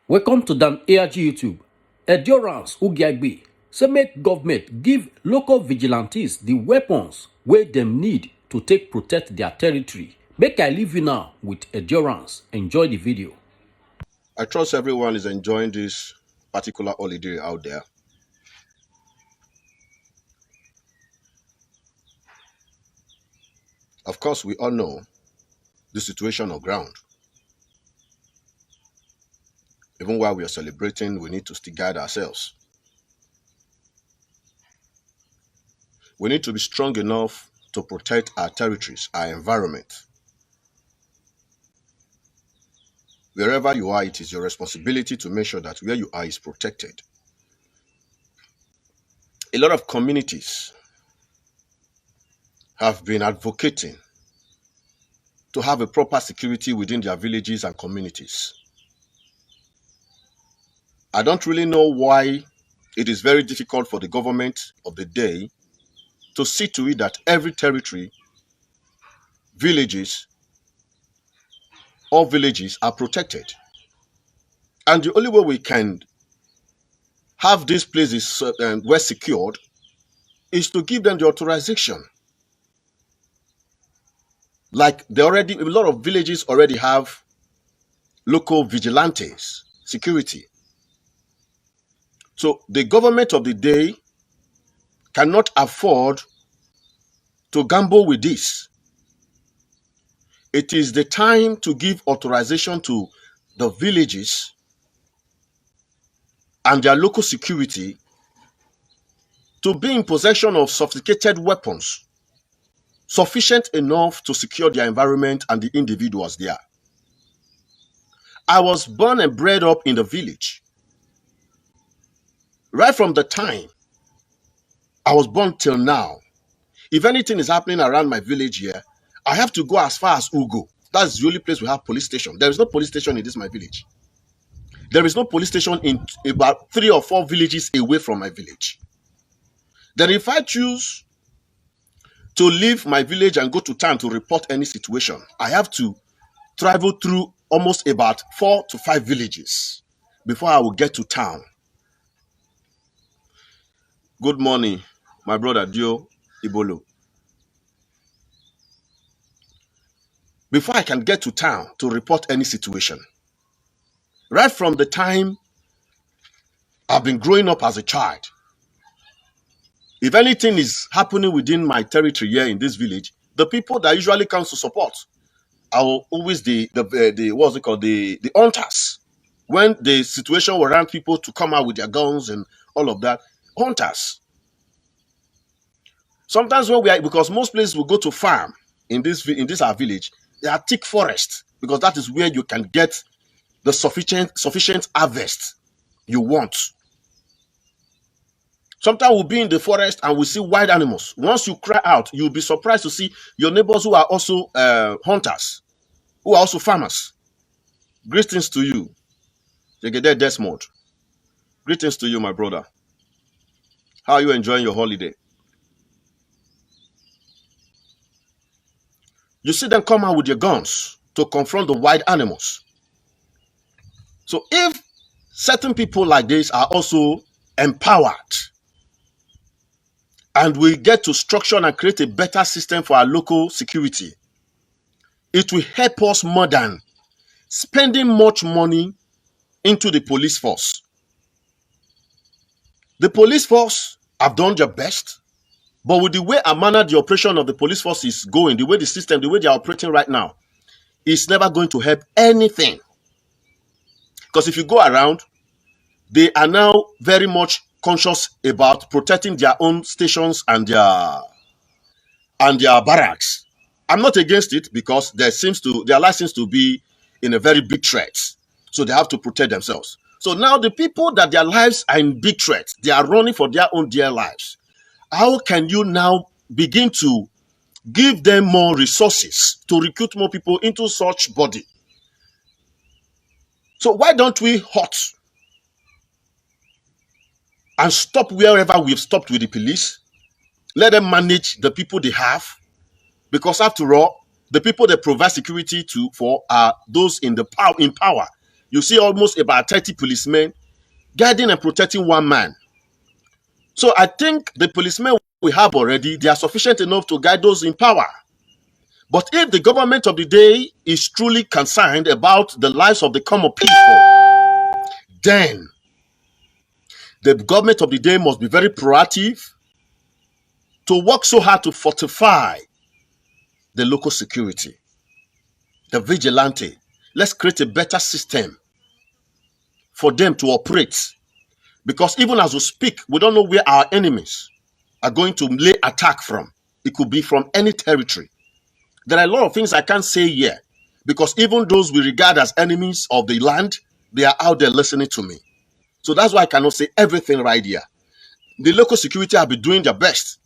Welcome to Dan ARG YouTube. Endurance Ugiagbe say make government give local vigilantes the weapons wey dem need to take protect their territory. Make I leave you now with Endurance. Enjoy the video. I trust everyone is enjoying this particular holiday out there. Of course, we all know the situation on ground. Even while we are celebrating, we need to still guide ourselves. We need to be strong enough to protect our territories, our environment. Wherever you are, it is your responsibility to make sure that where you are is protected. A lot of communities have been advocating to have a proper security within their villages and communities. I don't really know why it is very difficult for the government of the day to see to it that every territory, villages, all villages are protected. And the only way we can have these places well secured is to give them the authorization. Like a lot of villages already have local vigilantes, security. So the government of the day cannot afford to gamble with this. It is the time to give authorization to the villages and their local security to be in possession of sophisticated weapons sufficient enough to secure their environment and the individuals there. I was born and bred up in the village. Right from the time I was born till now, if anything is happening around my village here, I have to go as far as Ugo. That's the only place we have police station. There is no police station in this my village. There is no police station in about 3 or 4 villages away from my village. Then if I choose to leave my village and go to town to report any situation, I have to travel through almost about 4 to 5 villages before I will get to town. Good morning, my brother Dio Ibolo. Before I can get to town to report any situation, right from the time I've been growing up as a child, if anything is happening within my territory here in this village, the people that usually come to support are always the hunters. When the situation will run people to come out with their guns and all of that, hunters. Sometimes because most places will go to farm in this our village, they are thick forest because that is where you can get the sufficient harvest you want. Sometimes we'll be in the forest and we see wild animals. Once you cry out, you'll be surprised to see your neighbors who are also hunters, who are also farmers. Greetings to you, Jegede Desmond. Greetings to you, my brother. How are you enjoying your holiday? You see them come out with your guns to confront the wild animals. So if certain people like this are also empowered, and we get to structure and create a better system for our local security, it will help us more than spending much money into the police force. The police force have done their best, but with the way and manner the operation of the police force is going, the way the system, the way they are operating right now, it's never going to help anything. Because if you go around, they are now very much conscious about protecting their own stations and their barracks. I'm not against it because their life seems to be in a very big threat. So they have to protect themselves. So now the people that their lives are in big threat, they are running for their own dear lives. How can you now begin to give them more resources to recruit more people into such body? So why don't we halt and stop wherever we've stopped with the police? Let them manage the people they have, because after all, the people they provide security for are those in power. you see almost about 30 policemen guarding and protecting one man. So I think the policemen we have already, they are sufficient enough to guide those in power. But if the government of the day is truly concerned about the lives of the common people, then the government of the day must be very proactive to work so hard to fortify the local security, the vigilante. Let's create a better system for them to operate. Because even as we speak, we don't know where our enemies are going to lay attack from. It could be from any territory. There are a lot of things I can't say here, because even those we regard as enemies of the land, they are out there listening to me. So that's why I cannot say everything right here. The local security have been doing their best.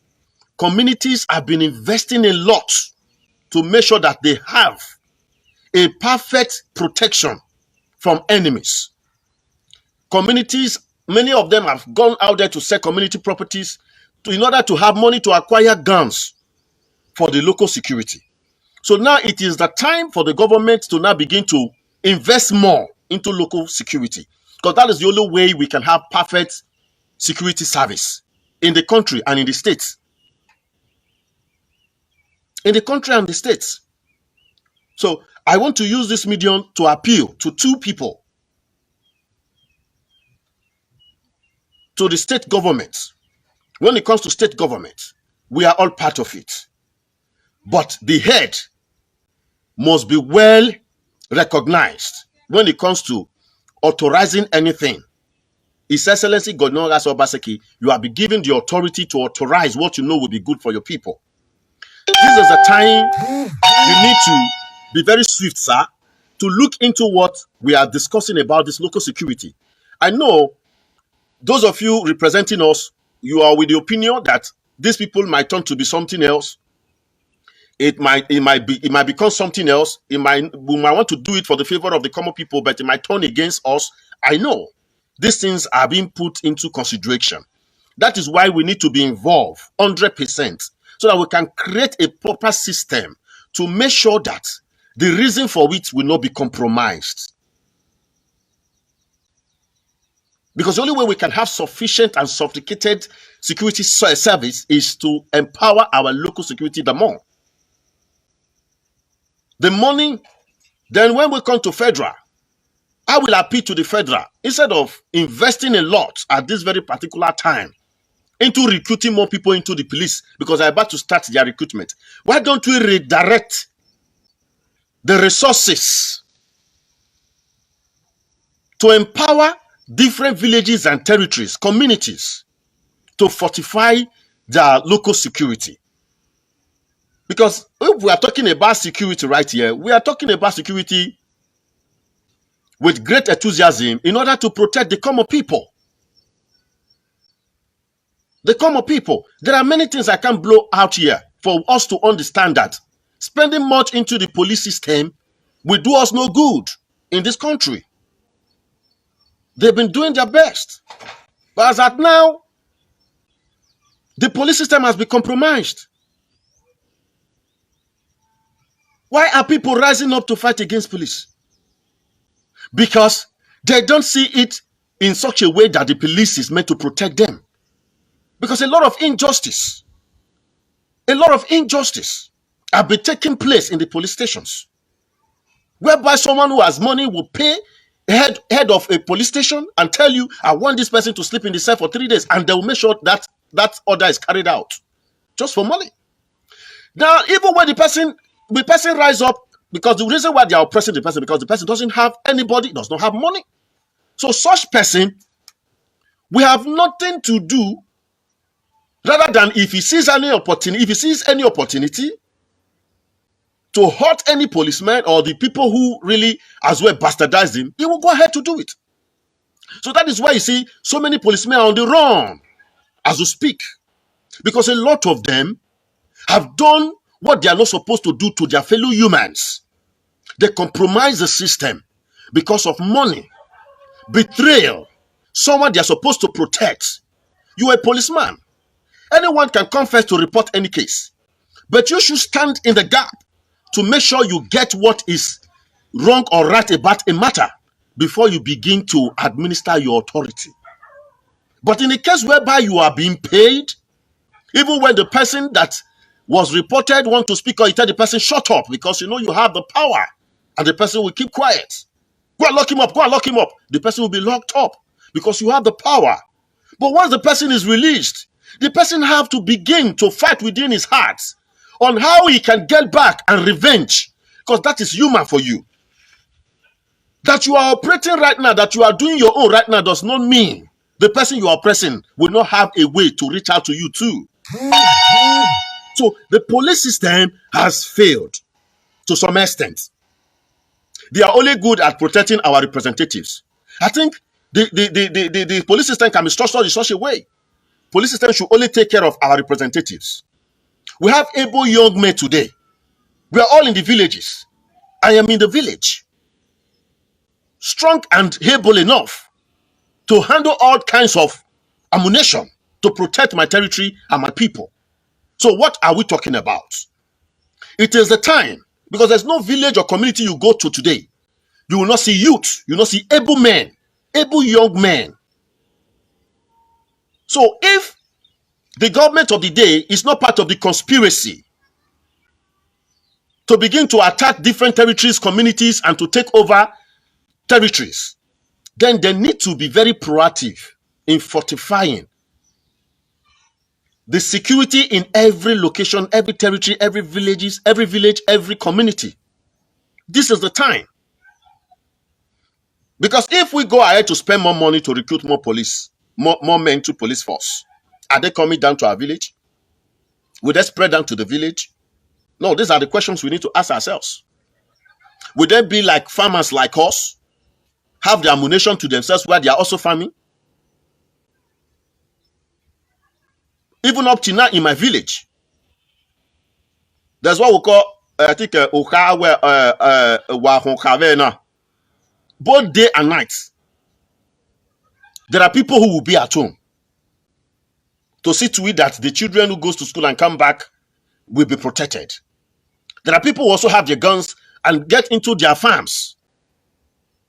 Communities have been investing a lot to make sure that they have a perfect protection from enemies. Communities, many of them have gone out there to sell community properties in order to have money to acquire guns for the local security. So now it is the time for the government to now begin to invest more into local security, because that is the only way we can have perfect security service in the country and in the states. In the country and the states. So I want to use this medium to appeal to two people, to the state government. When it comes to state government, we are all part of it. But the head must be well recognized when it comes to authorizing anything. His Excellency Godwin Obaseki, you have been given the authority to authorize what you know will be good for your people. This is a time you need to be very swift, sir, to look into what we are discussing about this local security. I know those of you representing us, you are with the opinion that these people might turn to be something else. It might become something else. We might want to do it for the favor of the common people, but it might turn against us. I know these things are being put into consideration. That is why we need to be involved 100%, so that we can create a proper system to make sure that the reason for which will not be compromised. Because the only way we can have sufficient and sophisticated security service is to empower our local security the more. The money, then when we come to federal, I will appeal to the federal, instead of investing a lot at this very particular time into recruiting more people into the police, because I'm about to start their recruitment. Why don't we redirect the resources to empower different villages and territories, communities, to fortify their local security? Because if we are talking about security right here, we are talking about security with great enthusiasm in order to protect the common people. The common people. There are many things I can't blow out here for us to understand that spending much into the police system will do us no good in this country. They've been doing their best. But as at now, the police system has been compromised. Why are people rising up to fight against police? Because they don't see it in such a way that the police is meant to protect them. Because a lot of injustice have been taking place in the police stations, whereby someone who has money will pay head of a police station and tell you, I want this person to sleep in the cell for 3 days, and they will make sure that that order is carried out just for money. Now, even when the person rise up, because the reason why they are oppressing the person, because the person doesn't have anybody, does not have money. So such person, we have nothing to do rather than if he sees any opportunity to hurt any policeman or the people who really as well bastardize him, he will go ahead to do it. So that is why you see so many policemen are on the run as we speak, because a lot of them have done what they are not supposed to do to their fellow humans. They compromise the system because of money, betrayal, someone they are supposed to protect. You are a policeman. Anyone can confess to report any case, but you should stand in the gap to make sure you get what is wrong or right about a matter before you begin to administer your authority. But in the case whereby you are being paid, even when the person that was reported want to speak, or you tell the person shut up because you know you have the power, and the person will keep quiet. Go and lock him up, go and lock him up. The person will be locked up because you have the power. But once the person is released, the person have to begin to fight within his heart on how he can get back and revenge, because that is human for you. That you are operating right now, that you are doing your own right now, does not mean the person you are oppressing will not have a way to reach out to you too. So the police system has failed to some extent. They are only good at protecting our representatives. I think the police system can be structured in such a way. Police system should only take care of our representatives. We have able young men today. We are all in the villages. I am in the village. Strong and able enough to handle all kinds of ammunition to protect my territory and my people. So what are we talking about? It is the time, because there's no village or community you go to today, you will not see youth, you will not see able men, able young men. So if the government of the day is not part of the conspiracy to begin to attack different territories, communities, and to take over territories, then they need to be very proactive in fortifying the security in every location, every territory, every village, every community. This is the time. Because if we go ahead to spend more money to recruit more police, more men to police force, are they coming down to our village? Will they spread down to the village? No, these are the questions we need to ask ourselves. Will they be like farmers like us, have the ammunition to themselves where they are also farming? Even up to now in my village, there's what we call, I think, both day and night. There are people who will be at home to see to it that the children who goes to school and come back will be protected. There are people who also have their guns and get into their farms.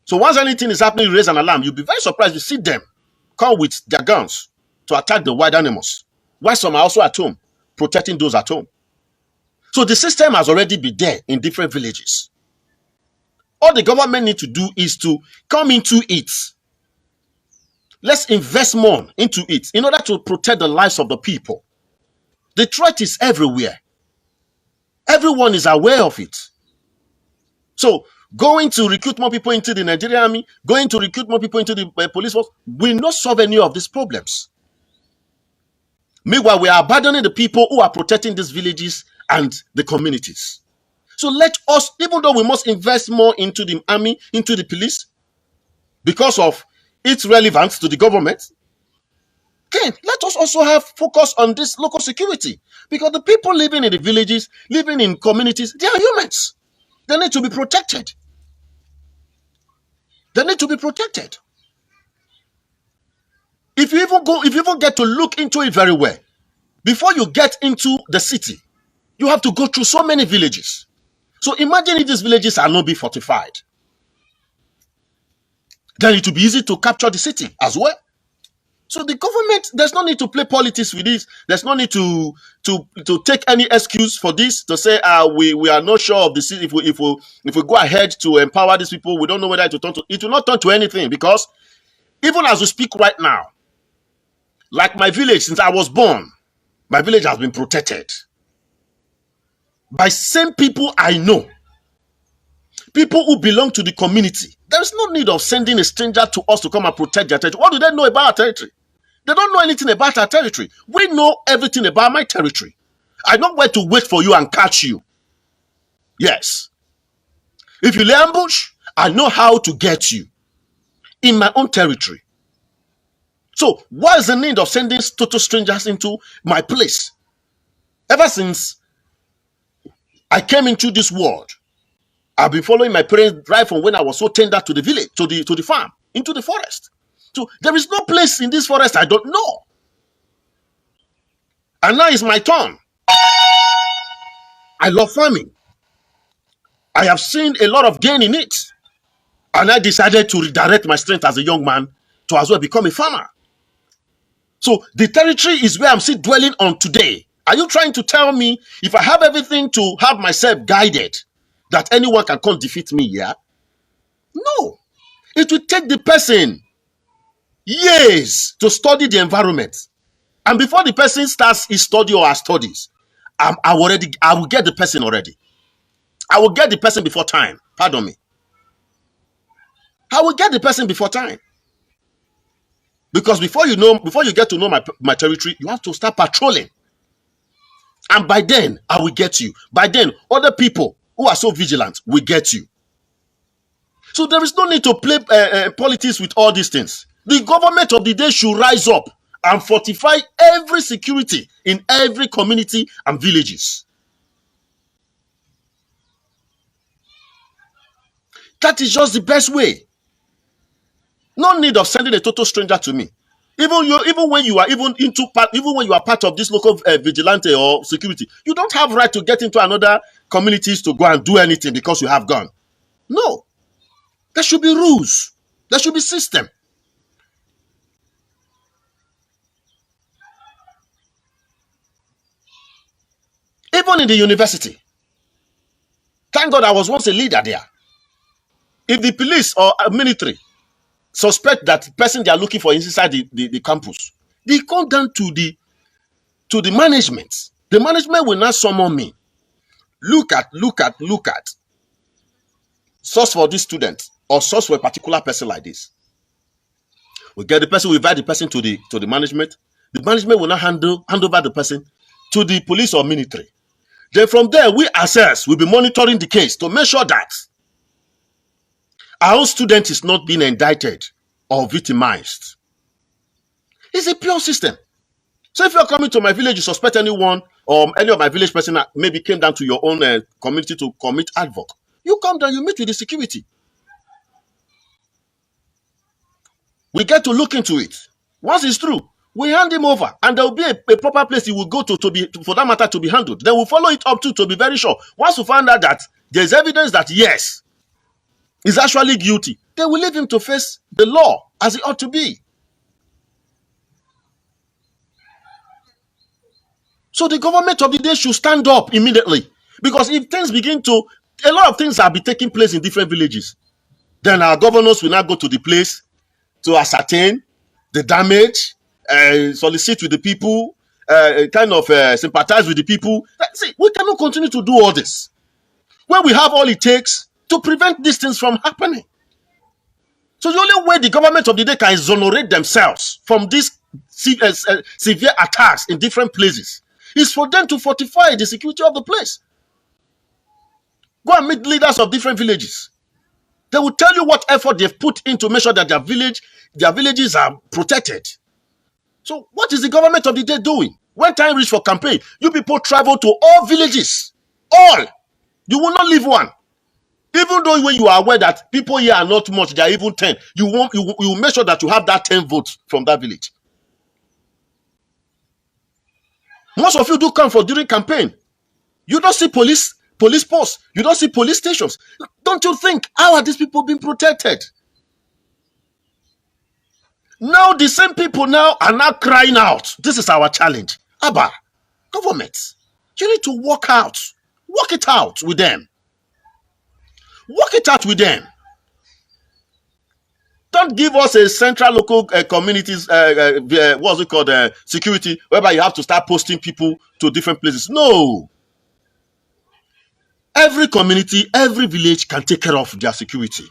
So once anything is happening, you raise an alarm. You'll be very surprised to see them come with their guns to attack the wild animals, while some are also at home, protecting those at home. So the system has already been there in different villages. All the government need to do is to come into it. Let's invest more into it in order to protect the lives of the people. The threat is everywhere. Everyone is aware of it. So going to recruit more people into the Nigerian army, going to recruit more people into the police force will not solve any of these problems. Meanwhile, we are abandoning the people who are protecting these villages and the communities. So let us, even though we must invest more into the army, into the police, because of its relevance to the government, then let us also have focus on this local security. Because the people living in the villages, living in communities, they are humans. They need to be protected. They need to be protected. If you even get to look into it very well, before you get into the city, you have to go through so many villages. So imagine if these villages are not be fortified. Then it will be easy to capture the city as well. So the government, there's no need to play politics with this. There's no need to take any excuse for this, to say we are not sure of the city. If we go ahead to empower these people, we don't know whether it will turn to. It will not turn to anything, because even as we speak right now, like my village, since I was born, my village has been protected by same people I know. People who belong to the community. There is no need of sending a stranger to us to come and protect their territory. What do they know about our territory? They don't know anything about our territory. We know everything about my territory. I know where to wait for you and catch you. Yes. If you lay ambush, I know how to get you in my own territory. So what is the need of sending total strangers into my place? Ever since I came into this world, I've been following my parents right from when I was so tender to the village, to the farm, into the forest. So there is no place in this forest I don't know. And now it's my turn. I love farming. I have seen a lot of gain in it. And I decided to redirect my strength as a young man to as well become a farmer. So the territory is where I'm still dwelling on today. Are you trying to tell me if I have everything to have myself guided, that anyone can come defeat me here? No. It will take the person years to study the environment. And before the person starts his study or her studies, I will get the person already. I will get the person before time. Pardon me. I will get the person before time. Because before you get to know my territory, you have to start patrolling. And by then, I will get you. By then, other people who are so vigilant will get you. So there is no need to play politics with all these things. The government of the day should rise up and fortify every security in every community and villages. That is just the best way. No need of sending a total stranger to me. Even when you are part of this local vigilante or security, you don't have right to get into another communities to go and do anything because you have gun. No. There should be rules. There should be system. Even in the university. Thank God I was once a leader there. If the police or military suspect that the person they are looking for inside the campus, they come down to the management. The management will not summon me. Look at. Source for this student or source for a particular person like this. We get the person, we invite the person to the management. The management will not hand over the person to the police or military. Then from there, we ourselves will be monitoring the case to make sure that our own student is not being indicted or victimized. It's a pure system. So if you're coming to my village, you suspect anyone or any of my village person that maybe came down to your own community to commit havoc, you come down, you meet with the security. We get to look into it. Once it's true, we hand him over, and there will be a proper place he will go to for that matter to be handled. Then we'll follow it up to be very sure. Once we find out that there's evidence that yes, he's actually guilty, then we leave him to face the law as it ought to be. So the government of the day should stand up immediately, because if things a lot of things will be taking place in different villages, then our governors will now go to the place to ascertain the damage, solicit with the people, sympathize with the people. See, we cannot continue to do all this when we have all it takes to prevent these things from happening. So the only way the government of the day can exonerate themselves from these severe attacks in different places is for them to fortify the security of the place. Go and meet leaders of different villages. They will tell you what effort they've put in to make sure that their villages are protected. So what is the government of the day doing? When time reaches for campaign, you people travel to all villages. All. You will not leave one. Even though when you are aware that people here are not much, they are even 10, you will make sure that you have that 10 votes from that village. Most of you do come for during campaign. You don't see police posts. You don't see police stations. Don't you think, how are these people being protected? Now the same people now are now crying out. This is our challenge. Abba, government, you need to work it out with them. Work it out with them. Don't give us a central local communities, what's it called, security, whereby you have to start posting people to different places. No. Every community, every village can take care of their security.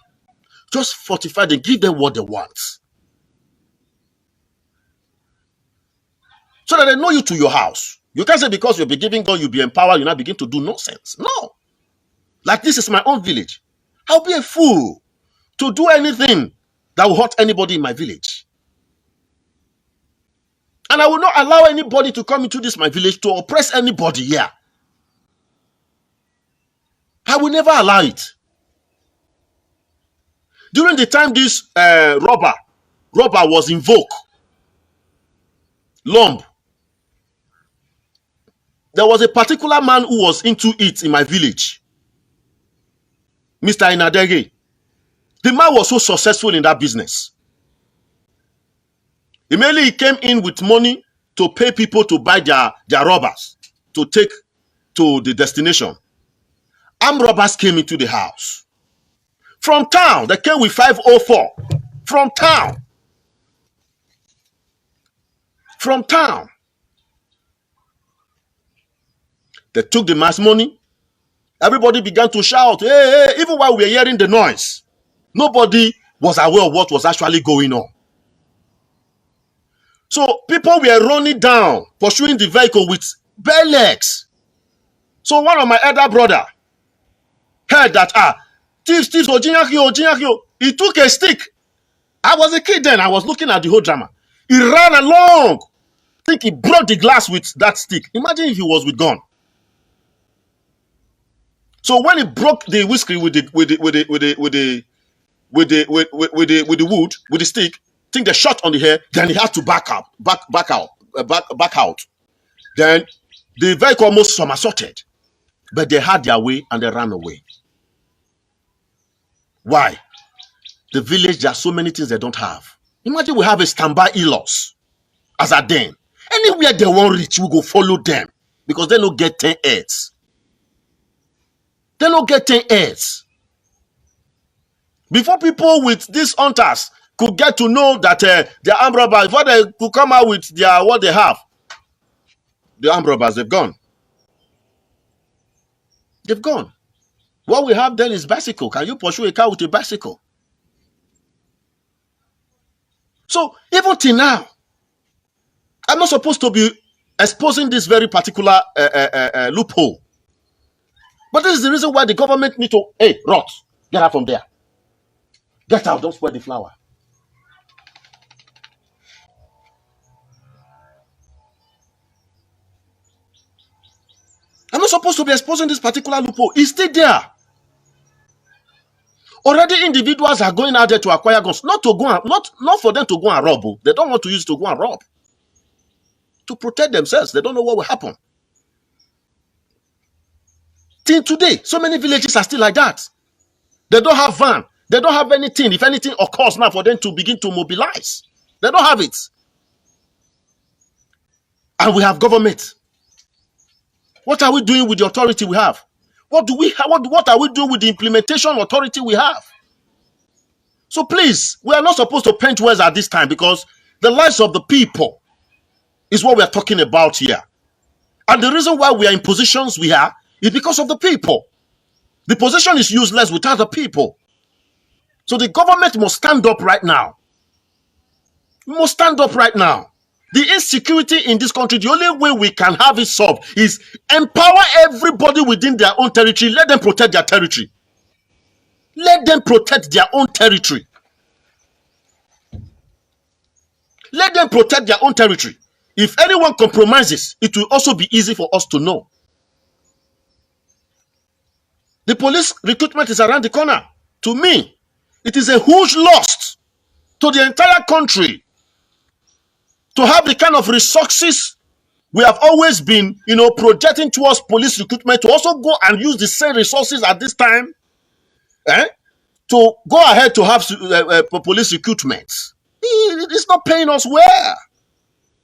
Just fortify them, give them what they want. So that they know you to your house. You can't say because you'll be giving God, you'll be empowered, you now begin to do nonsense. No. Like this is my own village. I'll be a fool to do anything that will hurt anybody in my village. And I will not allow anybody to come into my village to oppress anybody here. I will never allow it. During the time this robber was in vogue, Lump, there was a particular man who was into it in my village, Mr. Inadege. The man was so successful in that business. Immediately he came in with money to pay people to buy their robbers to take to the destination. Armed robbers came into the house. From town, they came with 504. From town. From town. They took the man's money. Everybody began to shout, hey, hey, even while we were hearing the noise. Nobody was aware of what was actually going on. So people were running down, pursuing the vehicle with bare legs. So one of my elder brother heard that, thieves, Ojinyakio. He took a stick. I was a kid then. I was looking at the whole drama. He ran along. I think he broke the glass with that stick. Imagine if he was with gun. So when he broke the whiskey with the wood, with the stick, I think they shot on the hair. Then he had to back out. Then the vehicle almost somersaulted, but they had their way and they ran away. Why? The village, there are so many things they don't have. Imagine we have a standby in-laws as a den. Anywhere they won't reach, we go follow them because they don't get 10 heads. They don't get 10 heads. Before people with these hunters could get to know that they're armed robbers, before they could come out with their what they have, the armed robbers, they've gone. They've gone. What we have then is bicycle. Can you pursue a car with a bicycle? So even till now, I'm not supposed to be exposing this very particular loophole. But this is the reason why the government need to, hey, rot, get out from there. Get out, don't spoil the flower. I'm not supposed to be exposing this particular loophole. It's still there. Already individuals are going out there to acquire guns, not for them to go and rob. They don't want to use it to go and rob. To protect themselves. They don't know what will happen. Till today, so many villages are still like that. They don't have van. They don't have anything. If anything occurs now for them to begin to mobilize. They don't have it. And we have government. What are we doing with the authority we have? What are we doing with the implementation authority we have? So please, we are not supposed to paint words at this time because the lives of the people is what we are talking about here. And the reason why we are in positions we are is because of the people. The position is useless without the people. So the government must stand up right now. We must stand up right now. The insecurity in this country, the only way we can have it solved is empower everybody within their own territory. Let them protect their territory. Let them protect their own territory. Let them protect their own territory. If anyone compromises, it will also be easy for us to know. The police recruitment is around the corner. To me, it is a huge loss to the entire country to have the kind of resources we have always been, projecting towards police recruitment, to also go and use the same resources at this time, to go ahead to have police recruitment. It's not paying us well.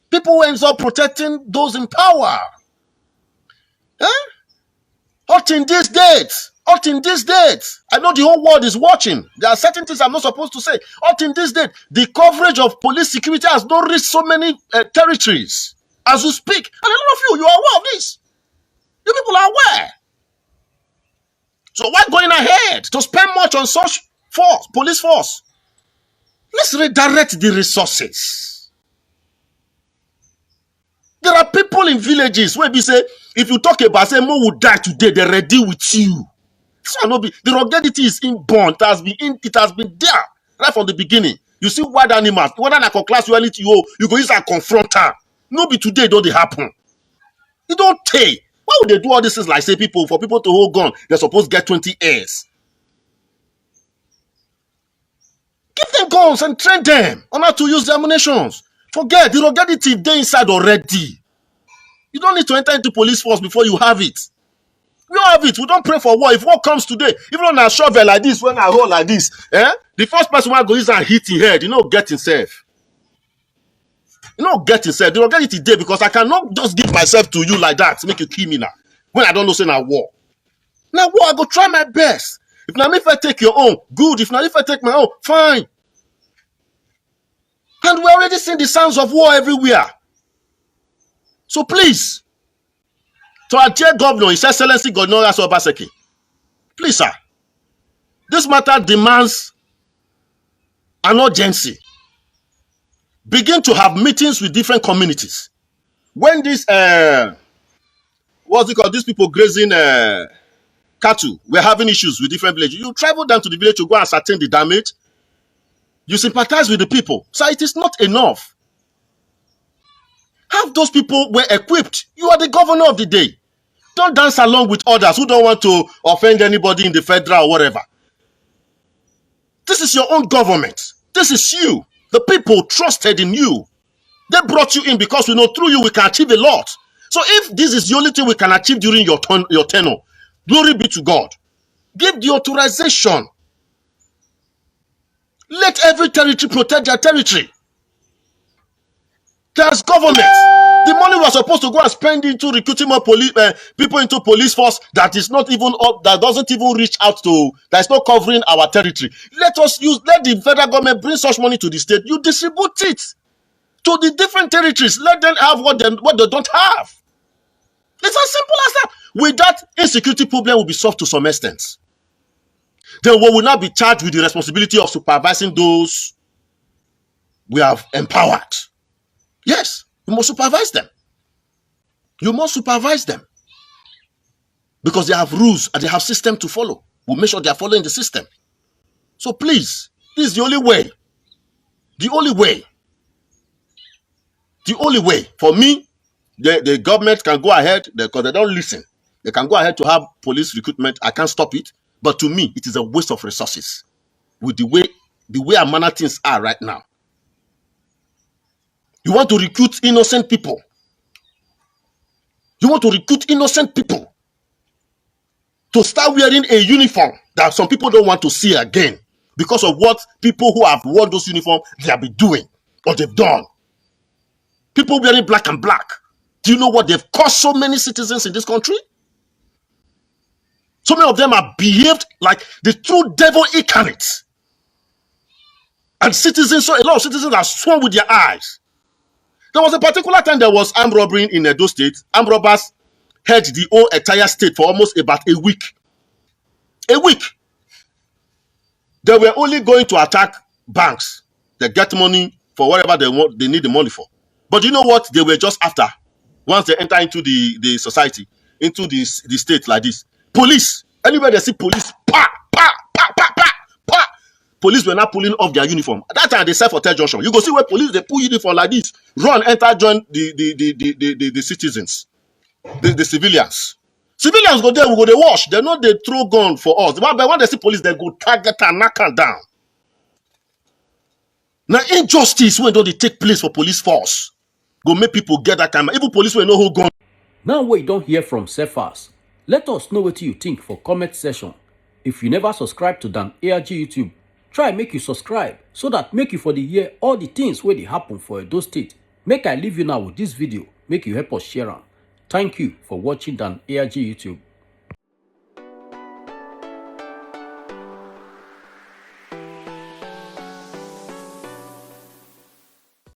People ends up protecting those in power. Up in this date, I know the whole world is watching. There are certain things I'm not supposed to say. Up in this date, the coverage of police security has not reached so many territories as we speak. And a lot of you are aware of this. You people are aware. So why going ahead to spend much on such force, police force? Let's redirect the resources. There are people in villages where we say, if you talk about say Mo will die today, they're ready with you. The ruggedity is inborn. It has been there right from the beginning. You see wild animals, whether I can class you anything, you go use and confront her. No be today, don't they happen? You don't take. Why would they do all this things like say for people to hold gun, they're supposed to get 20 years? Give them guns and train them on how to use their ammunitions. Forget the ruggedity they inside already. You don't need to enter into police force before you have it. We all have it. We don't pray for war. If war comes today, even on a shovel like this, when I hold like this, the first person who go is and hit his head, get himself. Get himself. They don't get it today because I cannot just give myself to you like that to make you kill me now. When I don't know say na war. Now war, I go try my best. If not if I take your own, good. If not if I take my own, fine. And we're already seeing the sounds of war everywhere. So please, to our dear governor, His Excellency Governor Obaseki, please, sir, this matter demands an urgency. Begin to have meetings with different communities. When this, what's it called? These people grazing cattle, we're having issues with different villages. You travel down to the village to go and ascertain the damage. You sympathize with the people. So it is not enough. Have those people were equipped. You are the governor of the day. Don't dance along with others who don't want to offend anybody in the federal or whatever. This is your own government. This is you. The people trusted in you. They brought you in because we know through you we can achieve a lot. So if this is the only thing we can achieve during your tenure, glory be to God. Give the authorization. Let every territory protect their territory. There's government. The money was supposed to go and spend into recruiting more people into police force that is not even up, that doesn't even reach out to, that is not covering our territory. Let the federal government bring such money to the state. You distribute it to the different territories. Let them have what they don't have. It's as simple as that. With that, insecurity problem will be solved to some extent. Then we will not be charged with the responsibility of supervising those we have empowered. Yes, you must supervise them. You must supervise them. Because they have rules and they have system to follow. We'll make sure they are following the system. So please, this is the only way. The only way. The only way. For me, the government can go ahead because they don't listen. They can go ahead to have police recruitment. I can't stop it. But to me, it is a waste of resources. With the way our manner things are right now. You want to recruit innocent people. You want to recruit innocent people to start wearing a uniform that some people don't want to see again because of what people who have worn those uniforms they have been doing or they've done. People wearing black and black. Do you know what they've cost so many citizens in this country? So many of them have behaved like the true devil incarnate. And citizens, so a lot of citizens are sworn with their eyes. There was a particular time there was armed robbery in Edo State. Armed robbers held the whole entire state for almost about a week. A week. They were only going to attack banks. They get money for whatever they need the money for. But you know what? They were just after. Once they enter into the society, into the state like this. Police. Anywhere they see police, pa, pa, pa, pa, pa, pa. Police were not pulling off their uniform. At that time, they said for Ted Junction. You go see where police, they pull uniform like this. Run, enter, join the citizens. The civilians. Civilians go there, we go, they wash. They know they throw gun for us. But when they see police, they go target and knock them down. Now, injustice when don't they take place for police force. Go make people get that kind of... Even police will know who gun. Now we don't hear from Cephas. Let us know what you think for comment section. If you never subscribe to Dan ARG YouTube, try make you subscribe so that make you for the year all the things where they happen for Edo State. Make I leave you now with this video. Make you help us share them. Thank you for watching Dan ARG YouTube.